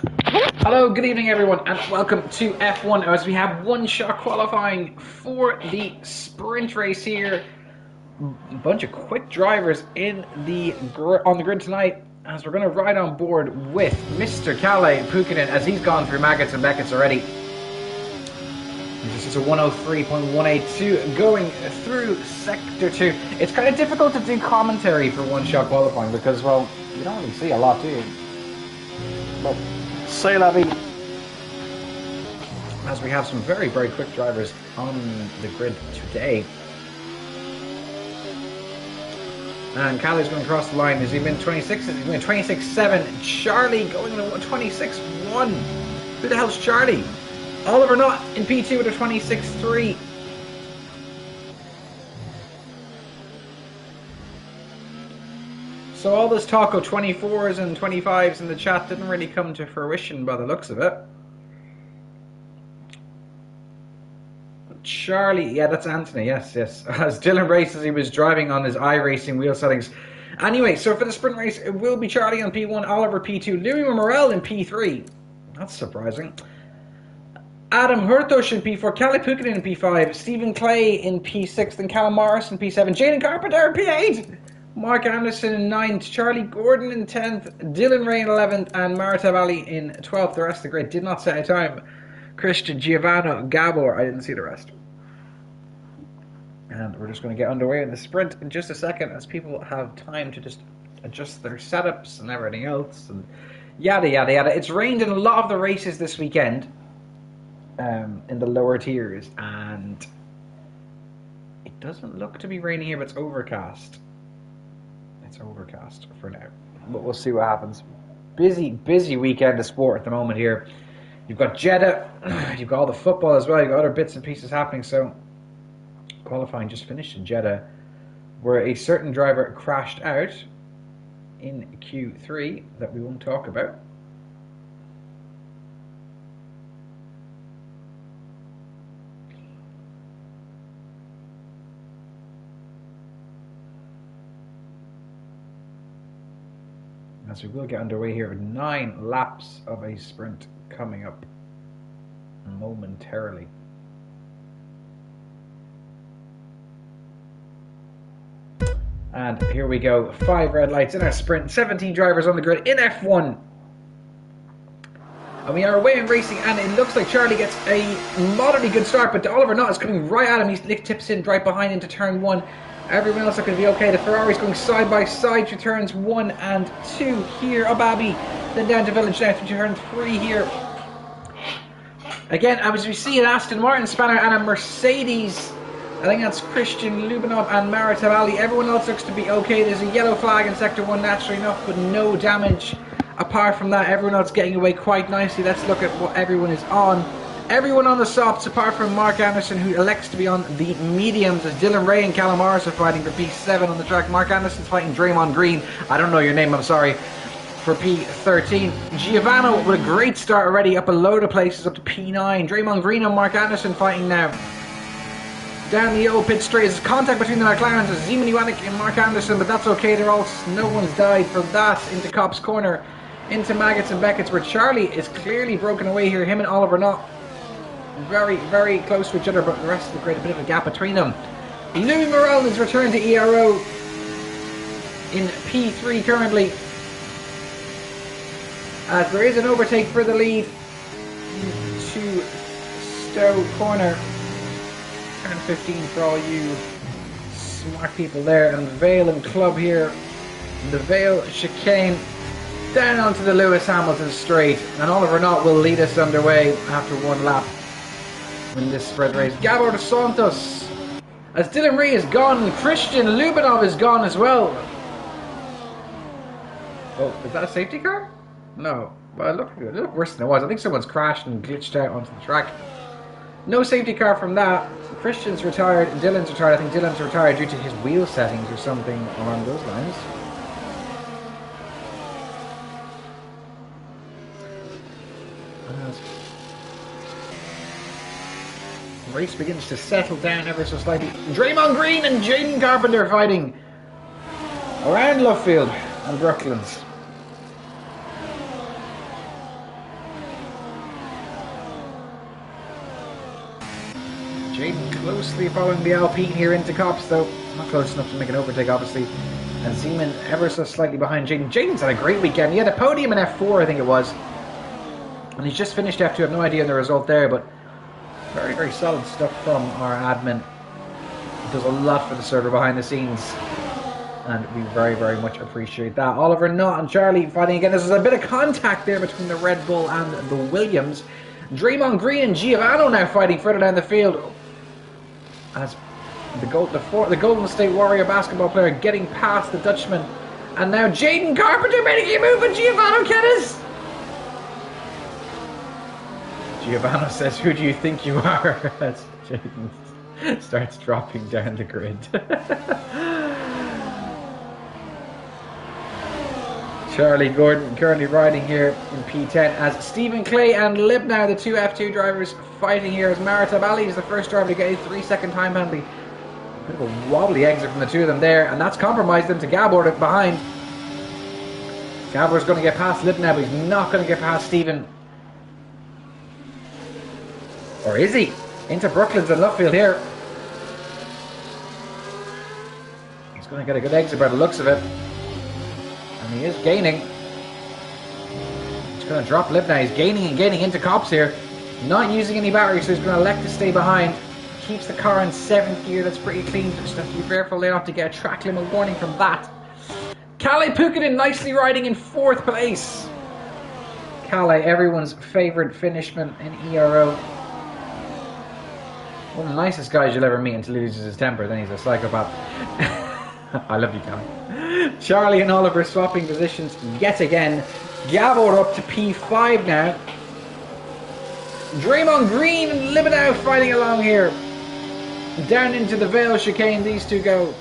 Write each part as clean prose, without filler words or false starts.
Hello, good evening everyone, and welcome to F1 as we have one-shot qualifying for the sprint race here. A bunch of quick drivers on the grid tonight as we're going to ride on board with Mr. Kalle Pukinen as he's gone through Maggots and Beckett's already. This is a 103.182 going through Sector 2. It's kind of difficult to do commentary for one-shot qualifying because, well, you don't really see a lot, do you? But c'est la vie. As we have some very, very quick drivers on the grid today. And Calle's going to cross the line. Has he been 26? He's been 26.7. Charlie going to 26.1. Who the hell's Charlie? Oliver Knott in P2 with a 26.3. So all this talk of 24s and 25s in the chat didn't really come to fruition by the looks of it. Charlie, yeah, that's Anthony, yes. As Dylan races, he was driving on his iRacing wheel settings. Anyway, so for the sprint race, it will be Charlie on P1, Oliver P2, Louis Morel in P3. That's surprising. Adam Hurtosh in P4, Kalle Pukinen in P5, Stephen Clay in P6, and Callum Morris in P7, Jaden Carpenter in P8, Mark Anderson in 9th, Charlie Gordon in 10th, Dylan Ray in 11th, and Marta Valley in 12th. The rest of the grid did not set a time. Christian, Giovanni, Gabor, I didn't see the rest. And we're just going to get underway in the sprint in just a second as people have time to just adjust their setups and everything else and yada yada yada. It's rained in a lot of the races this weekend in the lower tiers, and it doesn't look to be raining here, but it's overcast. It's overcast for now, but we'll see what happens. Busy weekend of sport at the moment here. You've got Jeddah, you've got all the football as well, you've got other bits and pieces happening. So qualifying just finished in Jeddah, where a certain driver crashed out in Q3 that we won't talk about. As we will get underway here with 9 laps of a sprint coming up momentarily. And here we go, 5 red lights in our sprint, 17 drivers on the grid in F1. And we are away in racing, and it looks like Charlie gets a moderately good start, but Oliver Knott is coming right at him. He tips in right behind into turn 1. Everyone else looking to be okay. The Ferrari's going side by side through turns 1 and 2 here. Up Abbey, then down to Village, down through turn 3 here. Again, as we see an Aston Martin spanner and a Mercedes. I think that's Christian Lubinov and Marta Valley. Everyone else looks to be okay. There's a yellow flag in Sector 1, naturally enough, but no damage. Apart from that, everyone else getting away quite nicely. Let's look at what everyone is on. Everyone on the softs, apart from Mark Anderson, who elects to be on the mediums, as Dylan Ray and Callum Morris are fighting for P7 on the track. Mark Anderson's fighting Draymond Green. I don't know your name, I'm sorry. For P13. Giovanni with a great start already, up a load of places, up to P9. Draymond Green and Mark Anderson fighting now. Down the old pit straight. There's contact between the McLarens. There's Zeman Iwanek and Mark Anderson, but that's okay. No one's died for that. Into Cobb's Corner, into Maggots and Beckett's, where Charlie is clearly broken away here. Him and Oliver Knott very, very close to each other, but the rest of the grid, a bit of a gap between them. Louis Morel has returned to Ero in P3 currently. As there is an overtake for the lead to Stowe Corner. Turn 15 for all you smart people there. And Vale and Club here. The Vale chicane down onto the Lewis Hamilton straight. And Oliver Knott will lead us underway after 1 lap in this sprint race. Gabor dos Santos, as Dylan Ray is gone, and Christian Lubinov is gone as well. Oh, is that a safety car? No. Well, it looked worse than it was. I think someone's crashed and glitched out onto the track. No safety car from that. Christian's retired, Dylan's retired. I think Dylan's retired due to his wheel settings or something along those lines. Race begins to settle down ever so slightly. Draymond Green and Jaden Carpenter fighting around Lovefield and Brooklands. Jaden closely following the Alpine here into Copse, though not close enough to make an overtake, obviously. And Zeman ever so slightly behind Jaden. Jaden's had a great weekend. He had a podium in F4, I think it was. And he's just finished F2. I have no idea on the result there, but very, very solid stuff from our admin. He does a lot for the server behind the scenes, and we very, very much appreciate that. Oliver Nutt and Charlie fighting again. There's a bit of contact there between the Red Bull and the Williams. Draymond Green and Giovanni now fighting further down the field as the Golden State Warrior basketball player getting past the Dutchman. And now Jaden Carpenter making a move, and Giovanni Kennis. Giovanni says, "Who do you think you are?" As Jaden starts dropping down the grid. Charlie Gordon currently riding here in P10 as Stephen Clay and Libnow, the two F2 drivers, fighting here as Maritab Ali is the first driver to get a 3-second time penalty. A bit of a wobbly exit from the two of them there, and that's compromised them to Gabor behind. Gabor's going to get past Libnow, but he's not going to get past Stephen. Or is he? Into Brooklands and Luffield here. He's going to get a good exit by the looks of it. And he is gaining. He's going to drop Libnow. He's gaining and gaining into Copse here. Not using any battery, so he's going to elect to stay behind. Keeps the car in 7th gear. That's pretty clean. Just have to be careful there not to get a track limit warning from that. Kalle Pukkanen nicely riding in 4th place. Kalle, everyone's favourite finishman in ERO. One of the nicest guys you'll ever meet until he loses his temper. Then he's a psychopath. I love you, Kalle. Charlie and Oliver swapping positions yet again. Gabor up to P5 now. Draymond Green and Libanow fighting along here. Down into the Vale chicane these two go.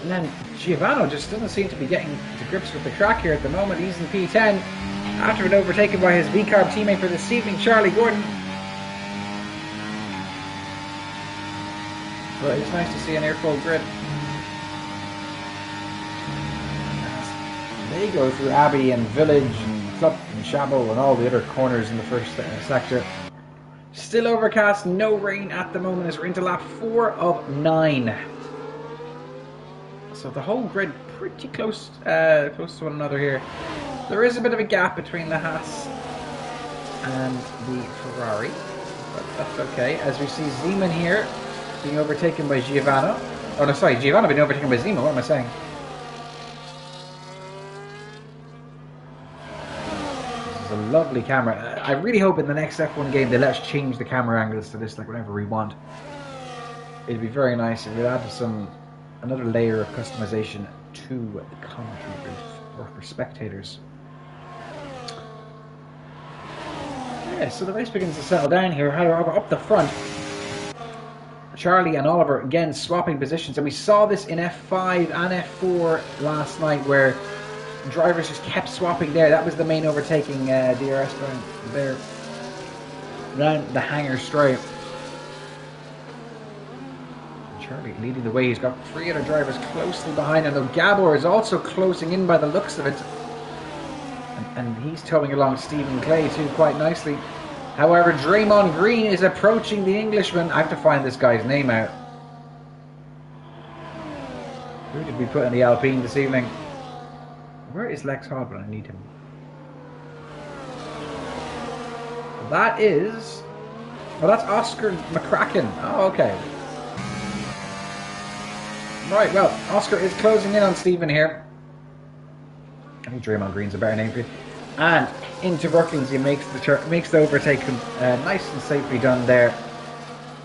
And then Giovanni just doesn't seem to be getting to grips with the track here at the moment. He's in P10 after being overtaken by his V-Carb teammate for this evening, Charlie Gordon. But it's nice to see an air-full grid. They go through Abbey and Village and Club and Chabot and all the other corners in the first sector. Still overcast, no rain at the moment as we're into lap 4 of 9. So the whole grid pretty close to one another here. There is a bit of a gap between the Haas and the Ferrari, but that's okay. As we see Zeman here being overtaken by Giovanni. Oh no, sorry, Giovanni being overtaken by Zeman. What am I saying? This is a lovely camera. I really hope in the next F1 game they let us change the camera angles to this, like whatever we want. It'd be very nice if we add another layer of customization to the commentary booth or for spectators. Yeah, so the race begins to settle down here. However, up the front, Charlie and Oliver again swapping positions, and we saw this in F5 and F4 last night where drivers just kept swapping there. That was the main overtaking DRS down there around the hangar straight. Charlie leading the way. He's got 3 other drivers closely behind him, though Gabor is also closing in by the looks of it, and he's towing along Stephen Clay too quite nicely. However, Draymond Green is approaching the Englishman. I have to find this guy's name out. Who did we put in the Alpine this evening? Where is Lex Hodgman? I need him. That is... well, that's Oscar McCracken. Oh, okay. Right, well, Oscar is closing in on Stephen here. I think Draymond Green's a better name for you. And into Brooklands, he makes the overtake nice and safely done there.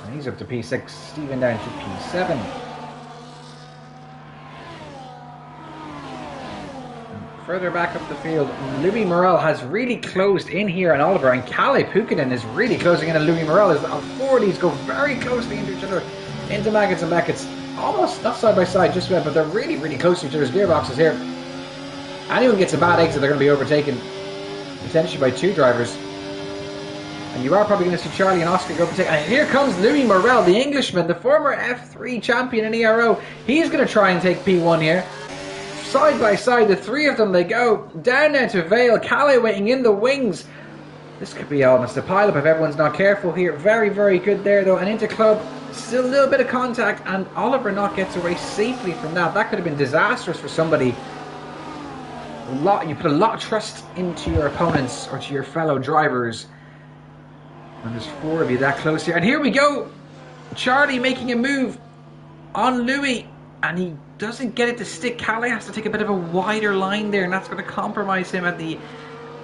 And he's up to P6, Stephen down to P7. And further back up the field, Louis Morel has really closed in here on Oliver, and Kalle Pukkanen is really closing in on Louis Morel as our 40s go very closely into each other, into Maggots and Beckett's. Almost not side by side just about, but they're really, really close to each other's gearboxes here. Anyone gets a bad exit, they're going to be overtaken, potentially by 2 drivers. And you are probably going to see Charlie and Oscar go overtake. And here comes Louis Morel, the Englishman, the former F3 champion in ERO. He's going to try and take P1 here. Side by side, the 3 of them, they go down now to Vale. Kalle waiting in the wings. This could be almost a pile-up if everyone's not careful here. Very, very good there, though. And into club, still a little bit of contact, and Oliver Knott gets away safely from that. That could have been disastrous for somebody. You put a lot of trust into your opponents or to your fellow drivers. And there's 4 of you that close here. And here we go! Charlie making a move on Louis, and he doesn't get it to stick. Calais has to take a bit of a wider line there, and that's going to compromise him at the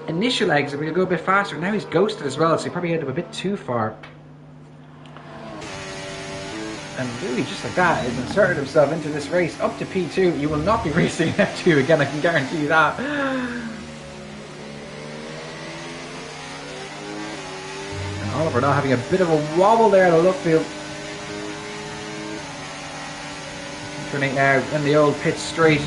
initial exit. We'll go a bit faster. Now he's ghosted as well, so he probably headed up a bit too far. And Louis, just like that, has inserted himself into this race up to P2. You will not be racing F2 again, I can guarantee you that. And Oliver now having a bit of a wobble there at the look field. Turning now in the old pit straight.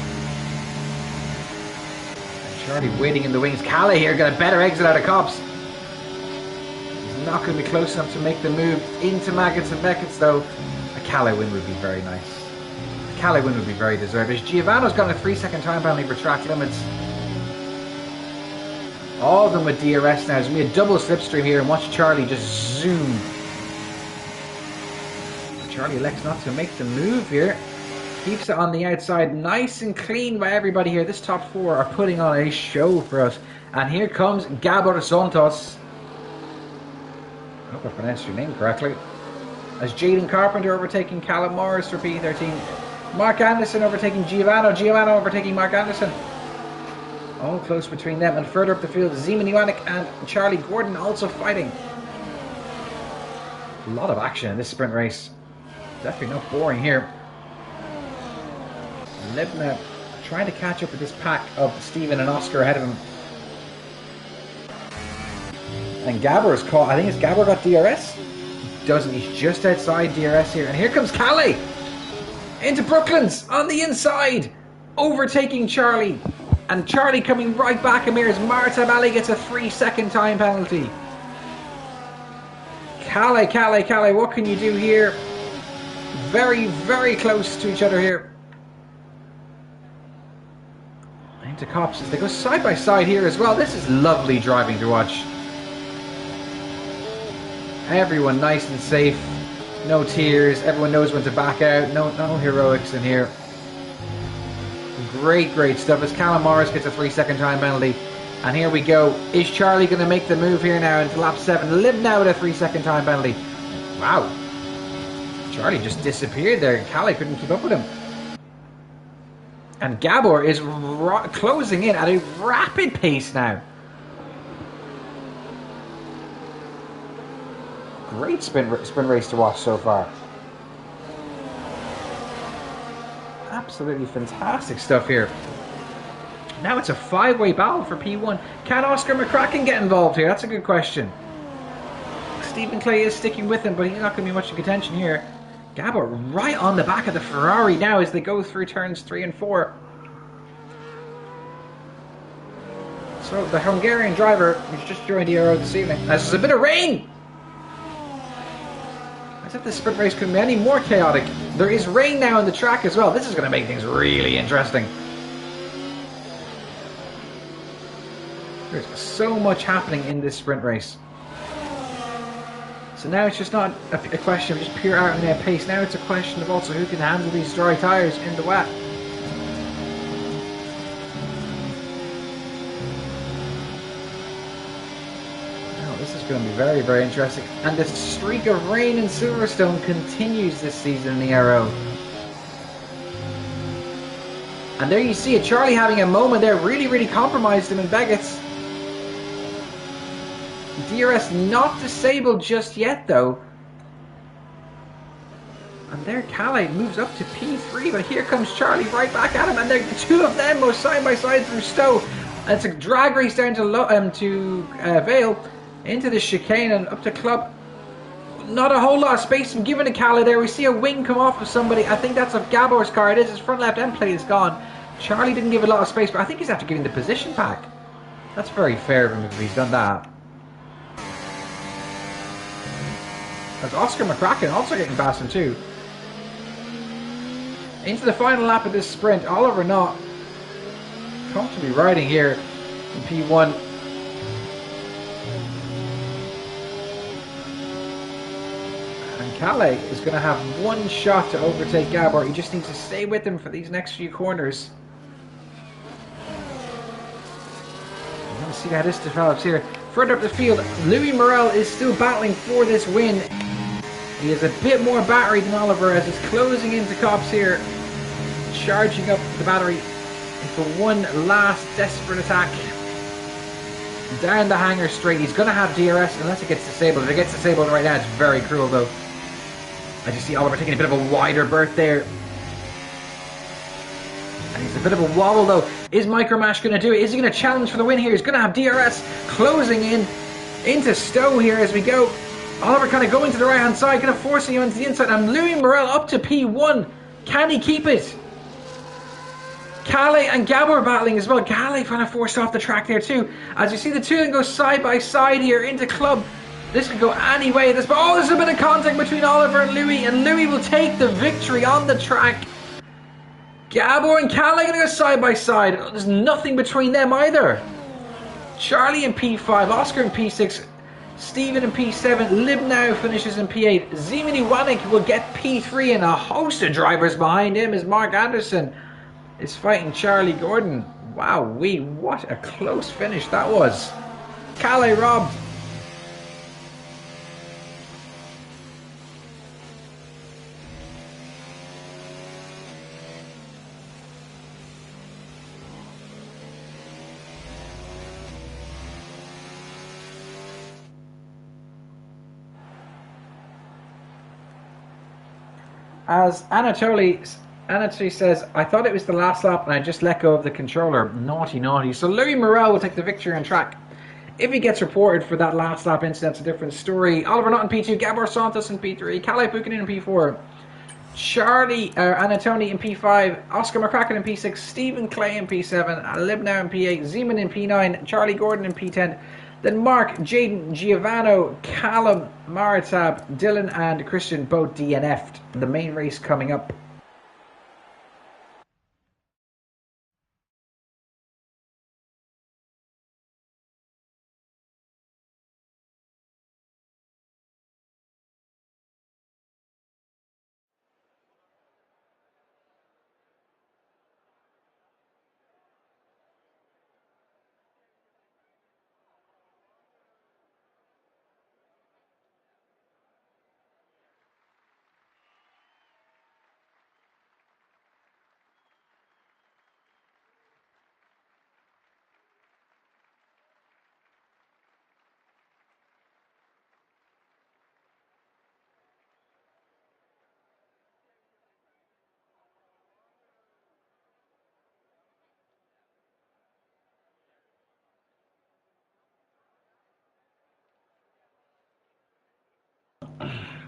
And Charlie waiting in the wings. Calais here got a better exit out of Copse. He's not going to be close enough to make the move into Maggots and Beckett's though. A Calais win would be very nice. A Calais win would be very deserved. As Giovanno's got a 3-second time penalty for track limits. All of them with DRS now. There's going to be a double slipstream here, and watch Charlie just zoom. Charlie elects not to make the move here. Keeps it on the outside, nice and clean by everybody here. This top 4 are putting on a show for us. And here comes Gabor Santos. I hope I pronounced your name correctly. As Jaden Carpenter overtaking Callum Morris for P13. Mark Anderson overtaking Giovanno. Giovanno overtaking Mark Anderson. All close between them. And further up the field, Zeman Ioannik and Charlie Gordon also fighting. A lot of action in this sprint race. Definitely not boring here. Libna trying to catch up with this pack of Stephen and Oscar ahead of him. And Gabor is caught. I think it's Gabor got DRS. Doesn't. He's just outside DRS here. And here comes Calais into Brooklands on the inside, overtaking Charlie. And Charlie coming right back him here as Marta Ali gets a 3-second time penalty. Calais, what can you do here? Very, very close to each other here. Into Copse as they go side by side here as well. This is lovely driving to watch. Everyone nice and safe. No tears. Everyone knows when to back out. No heroics in here. Great stuff as Callum Morris gets a 3-second time penalty. And here we go. Is Charlie going to make the move here now into lap 7? Live now with a 3-second time penalty. Wow. Charlie just disappeared there. Calais couldn't keep up with him. And Gabor is closing in at a rapid pace now. Great sprint race to watch so far. Absolutely fantastic stuff here. Now it's a 5-way battle for P1. Can Oscar McCracken get involved here? That's a good question. Stephen Clay is sticking with him, but he's not going to be much in contention here. Gabor right on the back of the Ferrari now as they go through turns 3 and 4. So the Hungarian driver who's just joined the Ero this evening. As there's a bit of rain! As if this sprint race couldn't be any more chaotic. There is rain now on the track as well. This is going to make things really interesting. There's so much happening in this sprint race. So now it's just not a question of just pure art and pace. Now it's a question of also who can handle these dry tyres in the wet. Now this is going to be very, very interesting. And the streak of rain in Silverstone continues this season in the Aero. And there you see it. Charlie having a moment there really, really compromised him in Begets. DRS not disabled just yet though. And there Calais moves up to P3, but here comes Charlie right back at him, and the two of them go side by side through Stowe. And it's a drag race down to Vale, into the chicane and up to Club. Not a whole lot of space from given to Calais there. We see a wing come off of somebody. I think that's of Gabor's car. It is. His front left end plate is gone. Charlie didn't give a lot of space, but I think he's after giving the position back. That's very fair of him if he's done that. As Oscar McCracken also getting past him too. Into the final lap of this sprint, Oliver Knott comfortably riding here in P1. Calais is going to have one shot to overtake Gabor. He just needs to stay with him for these next few corners. We're going to see how this develops here. Further up the field, Louis Morel is still battling for this win. He has a bit more battery than Oliver as he's closing into Cops here. Charging up the battery for one last desperate attack. Down the hanger straight. He's going to have DRS unless it gets disabled. If it gets disabled right now, it's very cruel though. I just see Oliver taking a bit of a wider berth there. And he's a bit of a wobble though. Is Micromash going to do it? Is he going to challenge for the win here? He's going to have DRS closing in into Stowe here as we go. Oliver kind of going to the right hand side, kind of forcing him into the inside. And Louis Morel up to P1. Can he keep it? Calais and Gabor battling as well. Calais kind of forced off the track there too. As you see the two of them go side by side here into Club. This could go any way at this point. Oh, there's a bit of contact between Oliver and Louis will take the victory on the track. Gabor and Calais going to go side by side. There's nothing between them either. Charlie in P5, Oscar in P6, Stephen in P7, Libnow finishes in P8. Zemini Wanik will get P3 and a host of drivers behind him as Mark Anderson is fighting Charlie Gordon. Wow, what a close finish that was. Calais robbed. As Anatoly says, I thought it was the last lap and I just let go of the controller. Naughty, naughty. So Louis Morel will take the victory on track. If he gets reported for that last lap incident, it's a different story. Oliver Nutt in P2, Gabor Santos in P3, Calais Buchanan in P4, Anatoni in P5, Oscar McCracken in P6, Stephen Clay in P7, Libnow in P8, Zeman in P9, Charlie Gordon in P10, then Mark, Jaden, Giovanno, Callum, Maritab, Dylan and Christian both DNF'd. The main race coming up.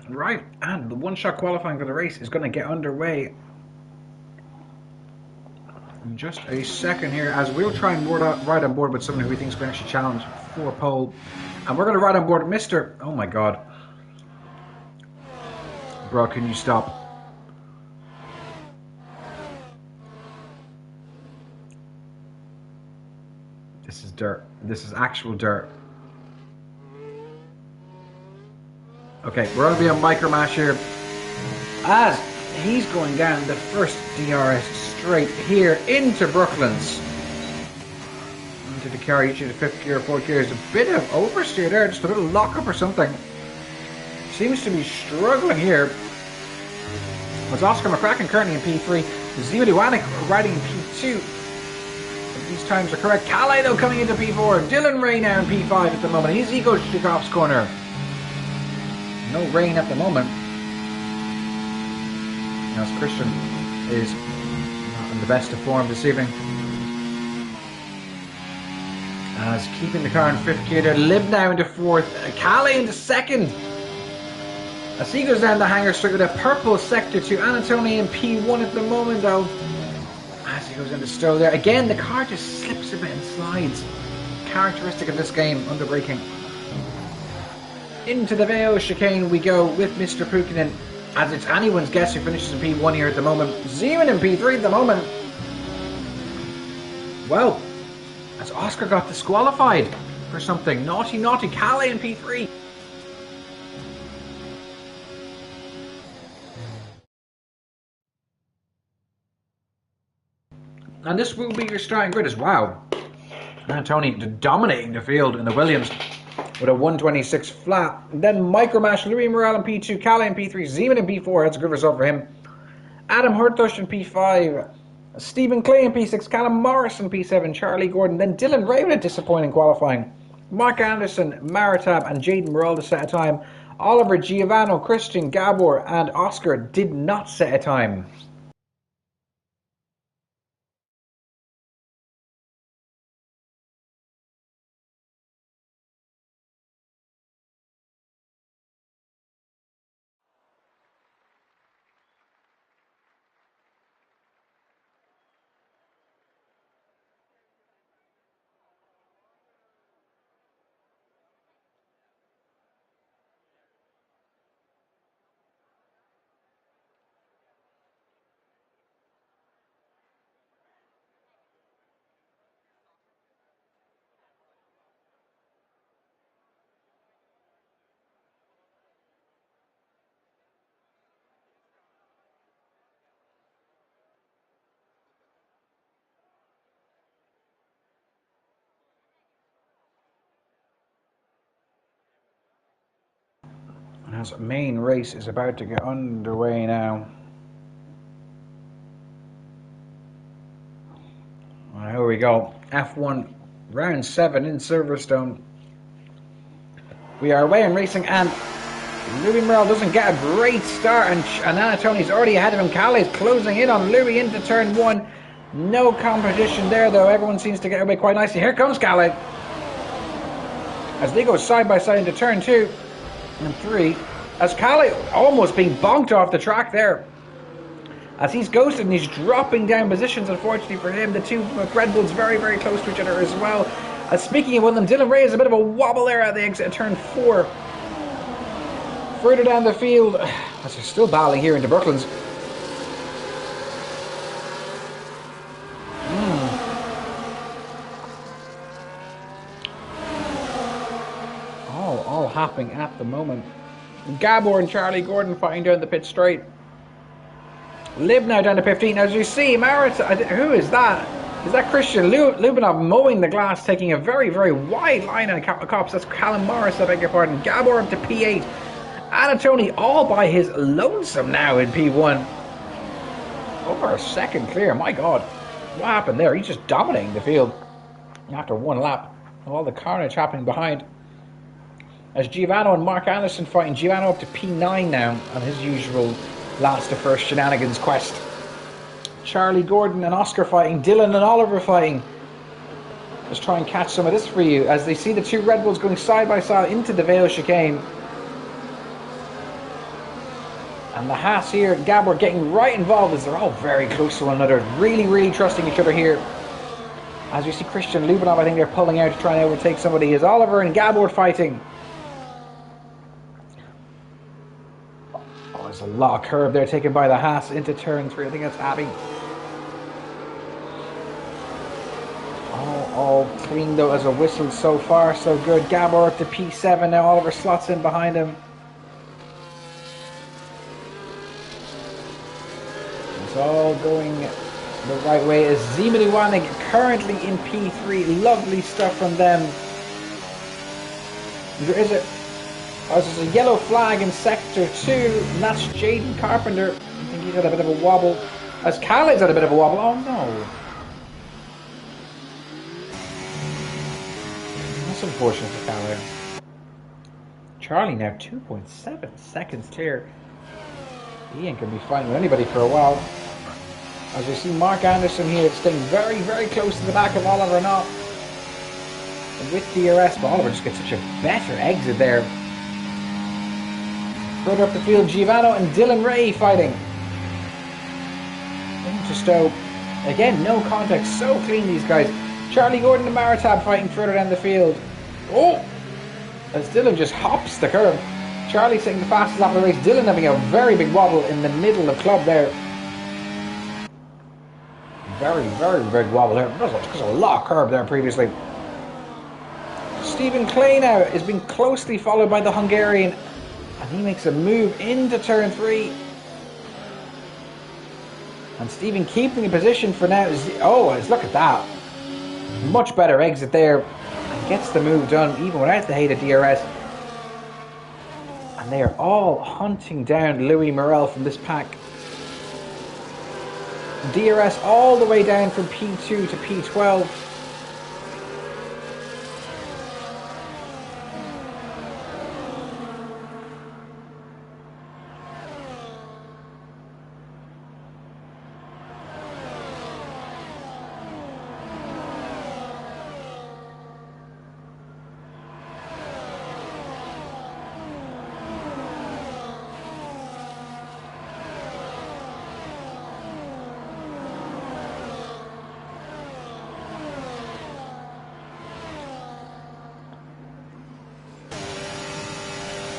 Right, and the one-shot qualifying for the race is going to get underway in just a second here, as we'll try and ride on board with someone who we think is going to actually challenge for pole. And we're going to ride on board Mr. Oh my god. Bro, can you stop? This is dirt. This is actual dirt. Okay, we're going to be on Micromash here as he's going down the first DRS straight here into Brooklands. Into the car, usually the fifth gear, fourth gear. There's a bit of oversteer there, just a little lockup or something. Seems to be struggling here. It's Oscar McCracken currently in P3. Zio Liwanik riding in P2. If these times are correct. Calais though coming into P4. Dylan Ray now in P5 at the moment. He's Ego Shukov's corner. No rain at the moment. As Christian is not in the best of form this evening. As keeping the car in fifth gear there. Lib now into fourth. Calais into second. As he goes down the hanger straight with a purple sector to Anatoly in P1 at the moment though. As he goes into Stowe there. Again, the car just slips a bit and slides. Characteristic of this game, under braking. Into the Veo chicane we go with Mr. Pukinen, as it's anyone's guess who finishes in P1 here at the moment. Zeman in P3 at the moment. Well, as Oscar got disqualified for something. Naughty, naughty. Calais in P3. And this will be your starting grid as wow. Tony dominating the field in the Williams with a 126 flat. Then Micromash, Louis Morel in P2, Calais in P3, Zeman in P4. That's a good result for him. Adam Hurtush in P5, Stephen Clay in P6, Callum Morris in P7, Charlie Gordon, then Dylan Ray with a disappointing qualifying. Mark Anderson, Maritab and Jaden were all to set a time. Oliver, Giovanni, Christian, Gabor and Oscar did not set a time. As main race is about to get underway now. Well, here we go. F1 round 7 in Silverstone. We are away and racing, and Louis Merle doesn't get a great start, and Anatoni's already ahead of him. Calais closing in on Louis into turn 1. No competition there though. Everyone seems to get away quite nicely. Here comes Calais as they go side by side into turn 2 and 3. As Calais almost being bonked off the track there. As he's ghosted and he's dropping down positions, unfortunately for him. The two Red Bulls very, very close to each other as well. Speaking of one of them, Dylan Ray has a bit of a wobble there at the exit of turn 4. Further down the field, as they're still battling here into Brooklands. All happening at the moment. Gabor and Charlie Gordon fighting down the pit straight. Lib now down to 15. As you see, who is that? Is that Christian Lubinov mowing the glass, taking a very, very wide line on cops? That's Callum Morris, I beg your pardon. Gabor up to P8. Anatoni all by his lonesome now in P1. Over a second clear, my God. What happened there? He's just dominating the field after one lap. All the carnage happening behind. As Giovanni and Mark Anderson fighting. Giovanni up to P9 now on his usual last to first shenanigans quest. Charlie Gordon and Oscar fighting. Dylan and Oliver fighting. Let's try and catch some of this for you as they see the two Red Bulls going side by side into the Vale chicane. And the Haas here, Gabor getting right involved as they're all very close to one another. Really, really trusting each other here. As we see Christian Lubinov, I think they're pulling out to try and overtake somebody. Is Oliver and Gabor fighting. There's a lot of curve there taken by the Haas into turn 3. I think that's Abby. All clean though as a whistle so far, so good. Gabor up to P7 now. Oliver slots in behind him. It's all going the right way as Zeman Iwanik currently in P3. Lovely stuff from them. There is there's a yellow flag in sector 2, and that's Jaden Carpenter. I think he's had a bit of a wobble. As Calais had a bit of a wobble. Oh no. That's unfortunate for Calais. Charlie now 2.7 seconds clear. He ain't going to be fighting with anybody for a while. As we see Mark Anderson here staying very, very close to the back of Oliver Knott. With DRS, but Oliver just gets such a better exit there. Further up the field, Giovanni and Dylan Ray fighting. Into Stowe. Again, no contact. So clean, these guys. Charlie Gordon and Maritab fighting further down the field. Oh! As Dylan just hops the curb. Charlie taking the fastest lap of the race. Dylan having a very big wobble in the middle of club there. Very, very big wobble there. There's a lot of curb there previously. Stephen Clay now is being closely followed by the Hungarian. And he makes a move into turn 3. And Stephen keeping the position for now. Oh, look at that. Much better exit there. And gets the move done even without the hate of DRS. And they are all hunting down Louis Morel from this pack. DRS all the way down from P2 to P12.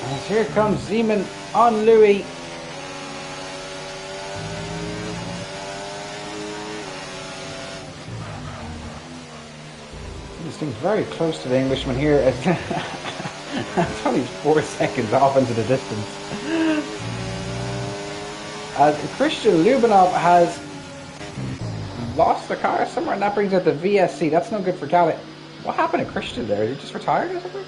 And here comes Zeman on Louis. This thing's very close to the Englishman here. It's only 4 seconds off into the distance. Christian Lubinov has lost the car somewhere, and that brings out the VSC. That's no good for Cali. What happened to Christian there? Did he just retired or something?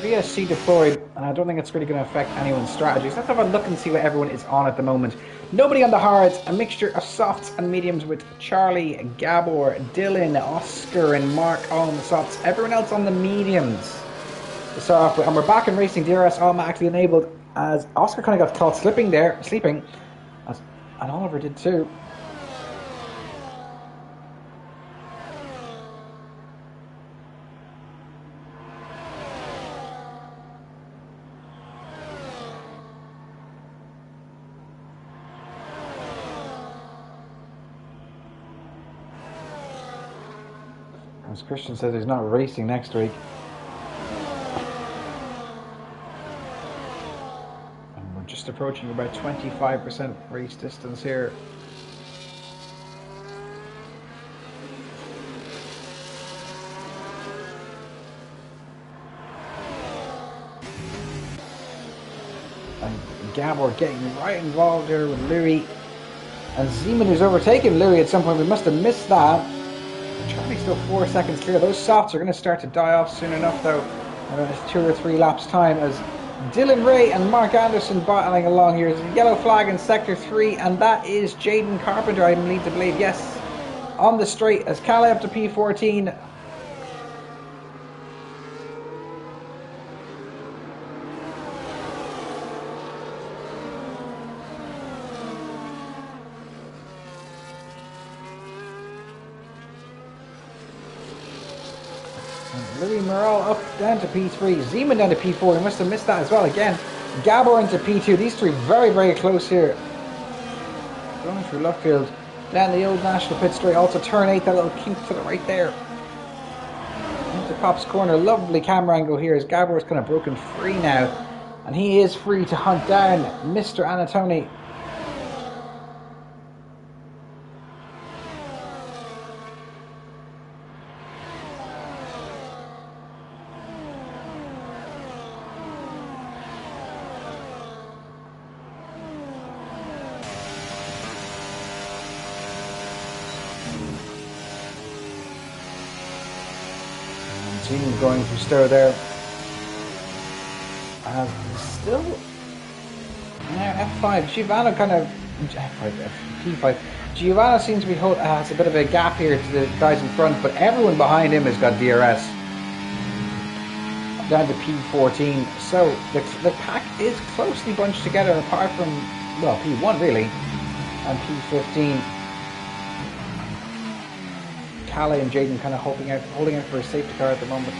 VSC deployed, and I don't think it's really going to affect anyone's strategies. Let's have a look and see what everyone is on at the moment. Nobody on the hards, a mixture of softs and mediums with Charlie, Gabor, Dylan, Oscar and Mark all on the softs. Everyone else on the mediums to start off with. And we're back in racing. DRS automatically enabled as Oscar kind of got caught sleeping, and Oliver did too. As Christian says, he's not racing next week. And we're just approaching about 25% race distance here. And Gabor getting right involved here with Louis. And Zeman who's overtaken Louis at some point. We must have missed that. Charlie's still 4 seconds clear. Those softs are going to start to die off soon enough, though. In 2 or 3 laps' time, as Dylan Ray and Mark Anderson battling along here. There's a yellow flag in sector 3, and that is Jaden Carpenter, I lead to believe. Yes, on the straight as Calais up to P14. Louis Morel up down to P3, Zeman down to P4, we must have missed that as well again. Gabor into P2, these three very, very close here. Going through Luffield, down the old National Pit Straight, also turn 8, that little kink to the right there. Into Pop's corner, lovely camera angle here as Gabor's kind of broken free now. And he is free to hunt down Mr. Anatoni. Zeman going through stir there. Still now F5. Giovanna kind of P5. Giovanna seems to be has a bit of a gap here to the guys in front, but everyone behind him has got DRS down to P14. So the pack is closely bunched together, apart from P1 really and P15. Calais and Jaden kind of holding out for a safety car at the moment.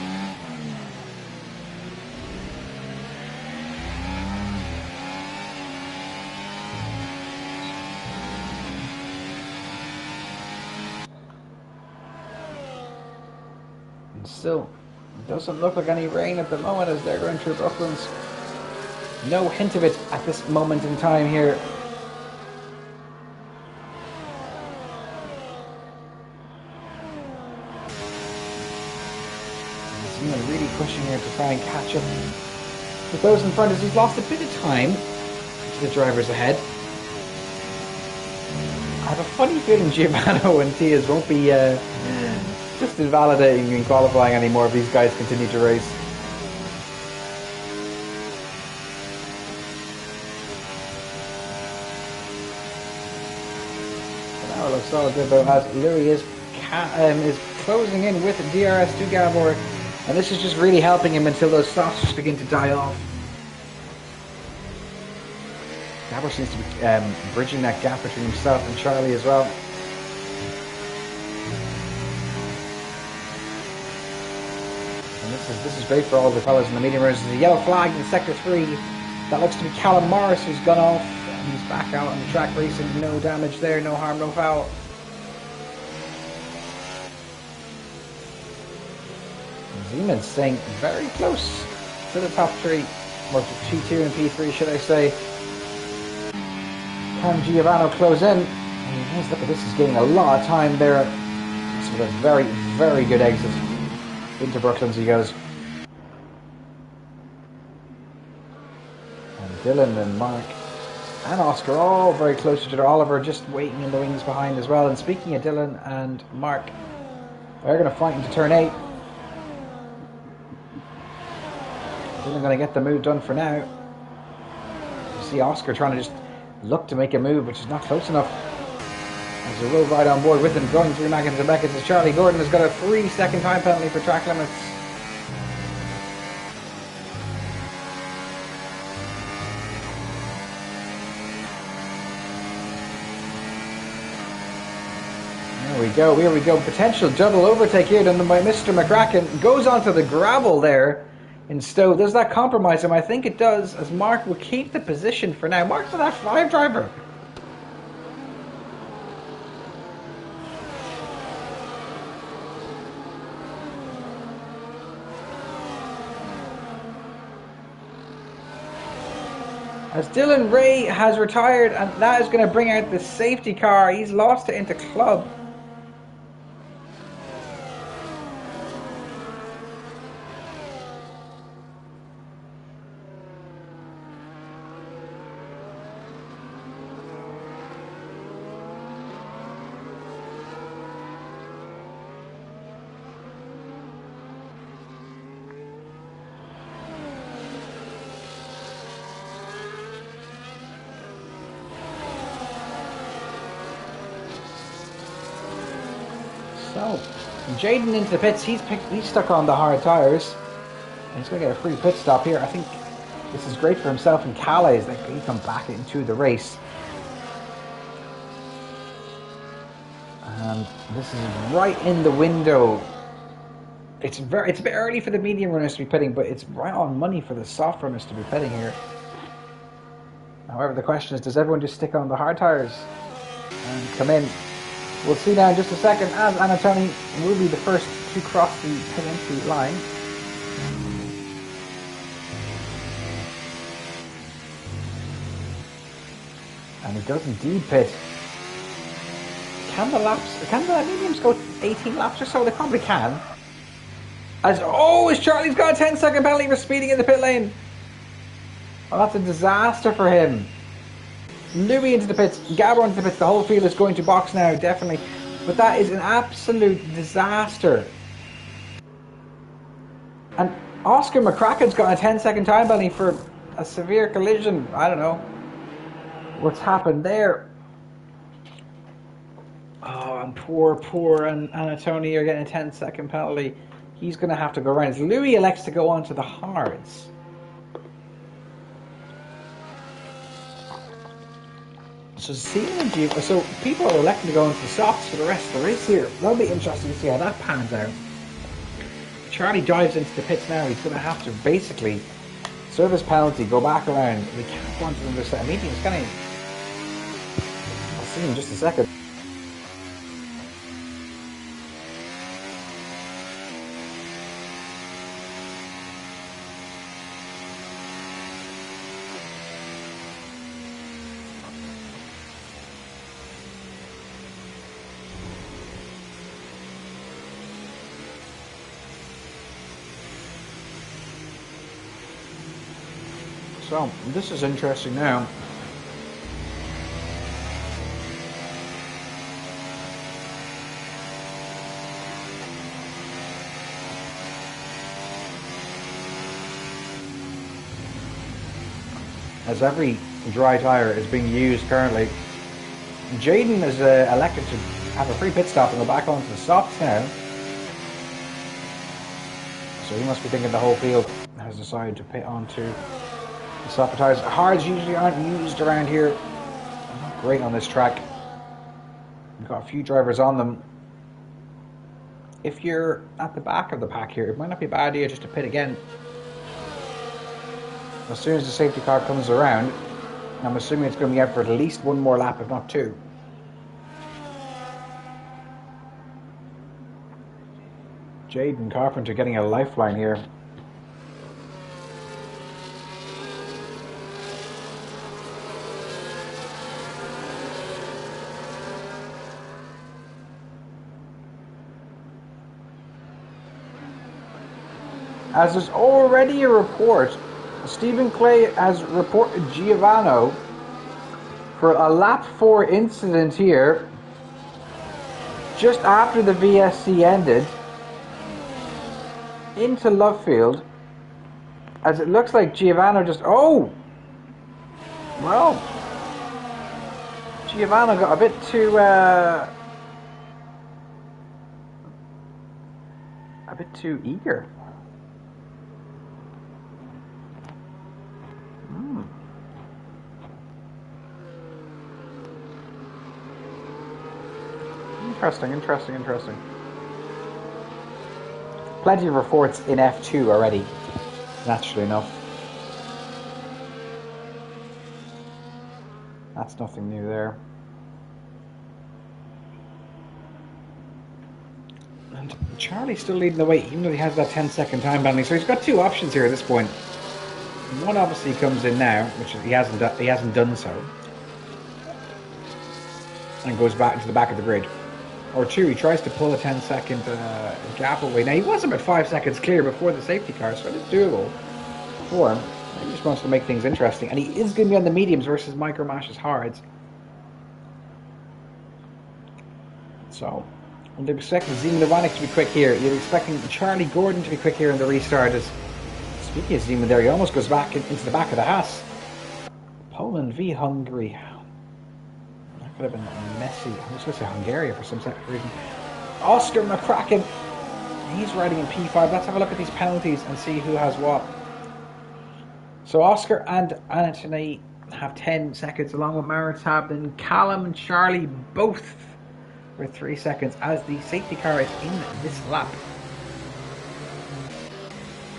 And still, it doesn't look like any rain at the moment as they're going through Brooklands. No hint of it at this moment in time here. pushing here to try and catch up with those in front as he's lost a bit of time to the drivers ahead. I have a funny feeling Giovanni and Tias won't be just invalidating in qualifying anymore if these guys continue to race. But now it looks all good though, as Louis is closing in with DRS2 Gabor, and this is just really helping him until those softs just begin to die off. Gabor seems to be bridging that gap between himself and Charlie as well. And this is great for all the fellas in the medium runners. There's a yellow flag in sector 3. That looks to be Callum Morris, who's gone off. And he's back out on the track racing. No damage there, no harm, no foul. Zeman's staying very close to the top 3. Or P2 and P3, should I say. Can Giovanni close in? And look at this, he's gaining a lot of time there. This was a very, very good exit into Brooklands he goes. And Dylan and Mark and Oscar all very close to each other. Oliver just waiting in the wings behind as well. And speaking of Dylan and Mark, they're going to fight into turn 8. Dylan going to get the move done for now. You see Oscar trying to just look to make a move, which is not close enough. As a road ride on board with him, going through Maggins and Beckett, as Charlie Gordon has got a 3-second time penalty for track limits. Here we go. Potential double overtake here done by Mr. McCracken. Goes onto the gravel there in Stowe. Does that compromise him? I think it does, as Mark will keep the position for now. Mark's an F5 driver. As Dylan Ray has retired, and that is going to bring out the safety car. He's lost it into club. So, Jaden into the pits. He's stuck on the hard tyres. And he's going to get a free pit stop here. I think this is great for himself and Calais that he come back into the race. And this is right in the window. It's a bit early for the medium runners to be pitting, but it's right on money for the soft runners to be pitting here. However, the question is, does everyone just stick on the hard tyres and come in? We'll see now in just a second, as Anatoni will be the first to cross the pit entry line. And he does indeed pit. Can the mediums go 18 laps or so? They probably can. As Charlie's got a 10-second penalty for speeding in the pit lane. Well, that's a disaster for him. Louis into the pits, Gabor into the pits, the whole field is going to box now, definitely. But that is an absolute disaster. And Oscar McCracken's got a 10-second time penalty for a severe collision. I don't know what's happened there. Oh, and poor Anatoni are getting a 10-second penalty. He's going to have to go around. Louis elects to go on to the hards. So people are electing to go into the softs for the rest of the race here. That'll be interesting to see how that pans out. Charlie dives into the pits now. He's going to have to basically serve his penalty, go back around. We can't go into another set of mediums, can he? I'll see in just a second. So, this is interesting now. As every dry tyre is being used currently, Jaden is elected to have a free pit stop and go back onto the softs now. So he must be thinking the whole field has decided to pit onto the softer tyres. Hards usually aren't used around here. Not great on this track. We've got a few drivers on them. If you're at the back of the pack here, it might not be a bad idea just to pit again. As soon as the safety car comes around, I'm assuming it's going to be out for at least one more lap, if not two. Jaden Carpenter getting a lifeline here. As there's already a report, Stephen Clay has reported Giovanni for a lap 4 incident here just after the VSC ended into Lovefield, as it looks like Giovanni just Giovanni got a bit too eager. Interesting. Plenty of reports in F2 already, naturally enough. That's nothing new there. And Charlie's still leading the way, even though he has that 10-second time penalty. So he's got two options here at this point. One obviously comes in now, which he hasn't done so, and goes back to the back of the grid. Or two, he tries to pull a 10-second gap away. Now, he was about 5 seconds clear before the safety car, so it's doable for him. He just wants to make things interesting. And he is going to be on the mediums versus Micromash's hards. So, they're expecting Zeman Levanic to be quick here. You're expecting Charlie Gordon to be quick here in the restart. Speaking of Zeman there, he almost goes back into the back of the Haas. Poland v Hungary. Could have been messy. I was going to say Hungary for some reason. Oscar McCracken. He's riding in P5. Let's have a look at these penalties and see who has what. So Oscar and Anthony have 10 seconds along with Maritab. Then Callum and Charlie both with 3 seconds as the safety car is in this lap.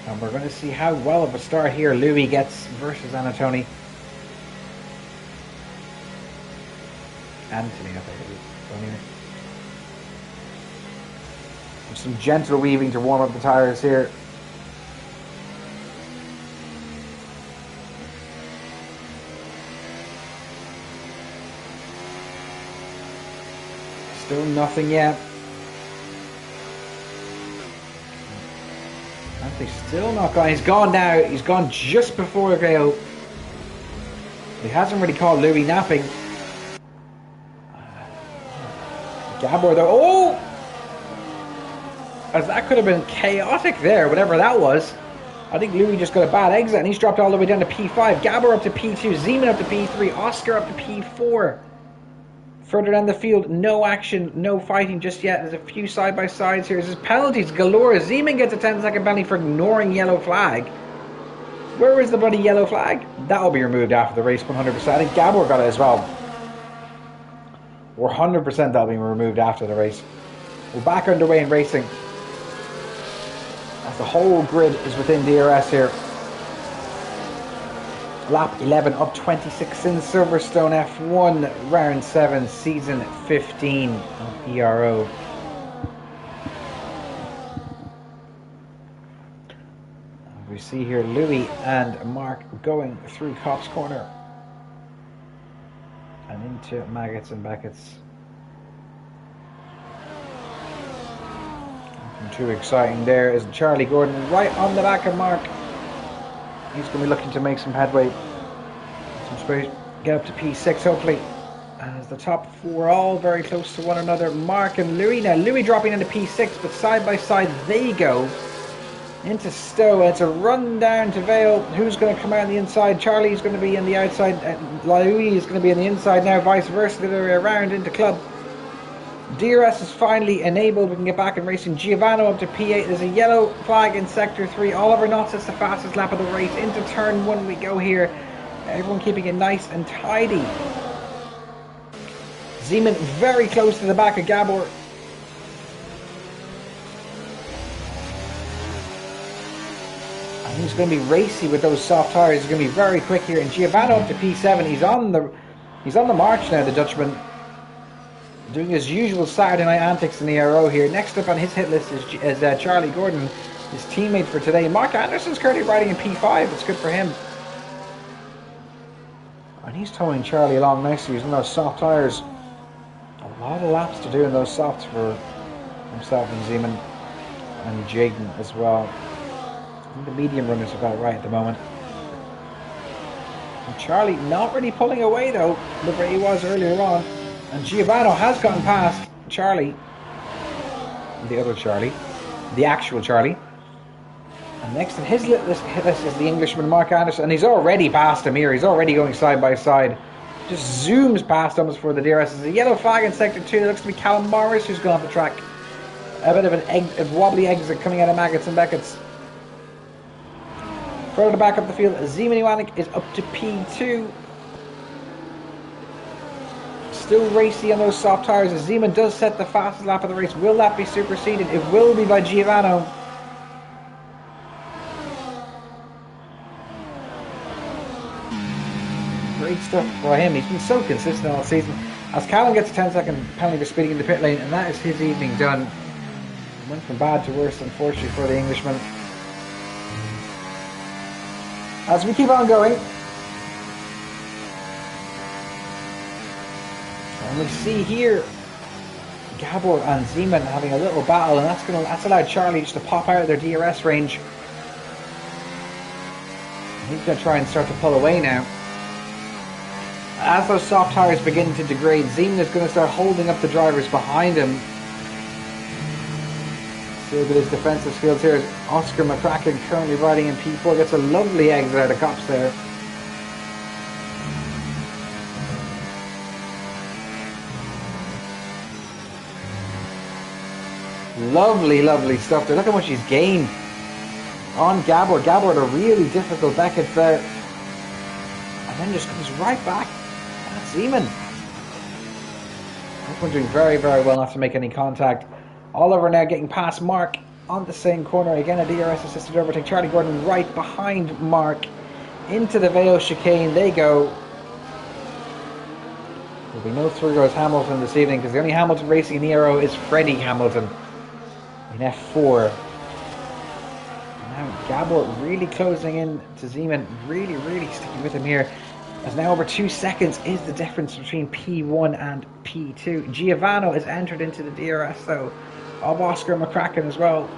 And we're going to see how well of a start here Louis gets versus Anatoni. Anthony, I think it is. Anyway. Some gentle weaving to warm up the tyres here. Still nothing yet. Anthony's still not gone. He's gone now. He's gone just before Gale. He hasn't really called Louis napping. Gabor though, oh! As that could have been chaotic there, whatever that was. I think Louis just got a bad exit and he's dropped all the way down to P5. Gabor up to P2, Zeman up to P3, Oscar up to P4. Further down the field, no action, no fighting just yet. There's a few side-by-sides here. There's penalties galore. Zeman gets a 10-second penalty for ignoring yellow flag. Where is the bloody yellow flag? That'll be removed after the race, 100%. I think Gabor got it as well. 100% that'll be removed after the race. We're back underway in racing. As the whole grid is within DRS here. Lap 11 up 26 in Silverstone F1, round 7, season 15 of ERO. We see here Louis and Mark going through Cops Corner and into Maggots and Beckett's. Nothing too exciting there is Charlie Gordon right on the back of Mark. He's going to be looking to make some headway. Some space. Get up to P6 hopefully. As the top four all very close to one another. Mark and Louis. Now Louis dropping into P6, but side by side they go into Stowe. It's a run down to Vale. Who's going to come out on the inside? Charlie's going to be on the outside. Louis is going to be on the inside now. Vice versa, the other way around into Club. DRS is finally enabled. We can get back in racing. Giovanni up to P8. There's a yellow flag in sector 3. Oliver Knotts is the fastest lap of the race. Into turn 1 we go here. Everyone keeping it nice and tidy. Zeman very close to the back of Gabor. And he's going to be racy with those soft tyres. He's going to be very quick here. And Giovanni up to P7. He's on the march now, the Dutchman. Doing his usual Saturday night antics in the Ero here. Next up on his hit list is Charlie Gordon, his teammate for today. Mark Anderson's currently riding in P5. It's good for him. And he's towing Charlie along nicely using those soft tyres. A lot of laps to do in those softs for himself and Zeman and Jaden as well. I think the medium runners have got it right at the moment. And Charlie not really pulling away though. Look where he was earlier on. And Giovanni has gotten past Charlie, the other Charlie, the actual Charlie. And next in his hit list is the Englishman Mark Anderson, and he's already passed him here. He's already going side by side. Just zooms past almost for the DRS. There's a yellow flag in sector 2. It looks to be Callum Morris who's gone off the track. A bit of a wobbly exit coming out of Maggots and Beckett's. Further back up the field, Zeman Iwanek is up to P2. Still racy on those soft tyres as Zeman does set the fastest lap of the race. Will that be superseded? It will be by Giovanni. Great stuff for him. He's been so consistent all season. As Callum gets a 10-second penalty for speeding in the pit lane, and that is his evening done. Went from bad to worse, unfortunately, for the Englishman. As we keep on going, and we see here Gabor and Zeman having a little battle, and that's allowed Charlie just to pop out of their DRS range. He's going to try and start to pull away now. As those soft tyres begin to degrade, Zeman is going to start holding up the drivers behind him. See look at his defensive skills here. Oscar McCracken currently riding in P4, gets a lovely exit out of Cops there. Lovely, lovely stuff there. Look how much he's gained on Gabor. Gabor had a really difficult Beckett there. And then just comes right back. That's Zeman. Everyone doing very, very well not to make any contact. Oliver now getting past Mark on the same corner. Again, a DRS assisted overtake. Charlie Gordon right behind Mark. Into the Vale chicane they go. There'll be no three-rows Hamilton this evening because the only Hamilton racing in the Ero is Freddie Hamilton in F4. Now Gabor really closing in to Zeman, really sticking with him here, as now over 2 seconds is the difference between P1 and P2. Giovanni is entered into the DRS though of Oscar McCracken as well,